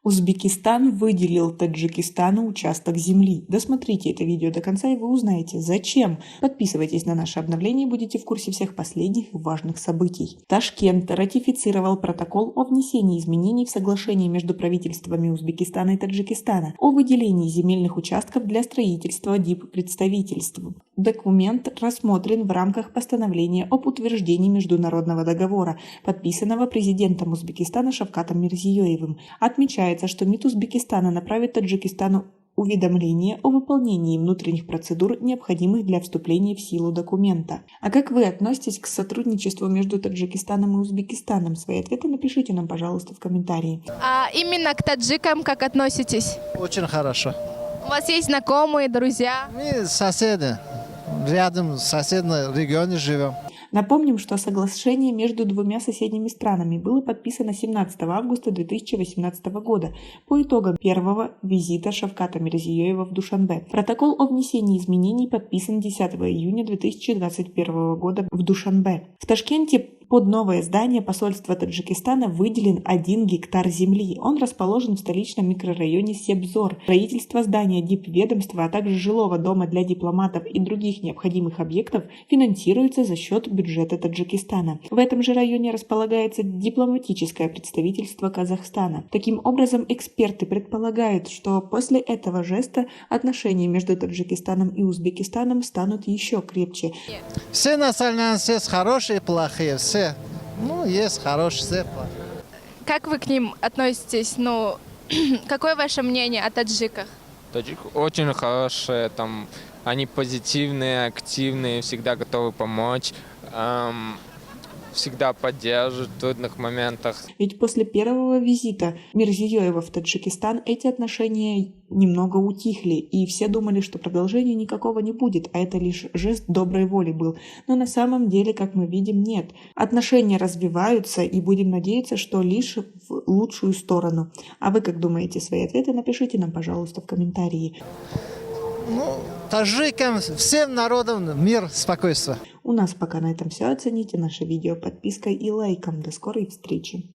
Узбекистан выделил Таджикистану участок земли. Досмотрите это видео до конца, и вы узнаете, зачем. Подписывайтесь на наши обновления и будете в курсе всех последних важных событий. Ташкент ратифицировал протокол о внесении изменений в соглашение между правительствами Узбекистана и Таджикистана о выделении земельных участков для строительства диппредставительств. Документ рассмотрен в рамках постановления об утверждении международного договора, подписанного президентом Узбекистана Шавкатом Мирзиёевым. Отмечается, что МИД Узбекистана направит Таджикистану уведомление о выполнении внутренних процедур, необходимых для вступления в силу документа. А как вы относитесь к сотрудничеству между Таджикистаном и Узбекистаном? Свои ответы напишите нам, пожалуйста, в комментарии. А именно к таджикам как относитесь? Очень хорошо. У вас есть знакомые, друзья? Мы соседи. Рядом в соседнем регионе живем. Напомним, что соглашение между двумя соседними странами было подписано 17 августа 2018 года по итогам первого визита Шавката Мирзиёева в Душанбе. Протокол о внесении изменений подписан 10 июня 2021 года в Душанбе. В Ташкенте под новое здание посольства Таджикистана выделен 1 гектар земли. Он расположен в столичном микрорайоне Себзор. Строительство здания дипведомства, а также жилого дома для дипломатов и других необходимых объектов финансируется за счет бюджета Таджикистана. В этом же районе располагается дипломатическое представительство Казахстана. Таким образом, эксперты предполагают, что после этого жеста отношения между Таджикистаном и Узбекистаном станут еще крепче. Все национальности хорошие и плохие, все. Есть хорошие, все плохие. Как вы к ним относитесь? Какое ваше мнение о таджиках? Таджик очень хорошие, они позитивные, активные, всегда готовы помочь, всегда поддерживают в трудных моментах. Ведь после первого визита Мирзиёева в Таджикистан эти отношения немного утихли, и все думали, что продолжения никакого не будет, а это лишь жест доброй воли был. Но на самом деле, как мы видим, нет. Отношения развиваются, и будем надеяться, что лишь в лучшую сторону. А вы как думаете? Свои ответы напишите нам, пожалуйста, в комментарии. Таджикам, всем народам мир, спокойствие. У нас пока на этом все. Оцените наше видео подпиской и лайком. До скорой встречи!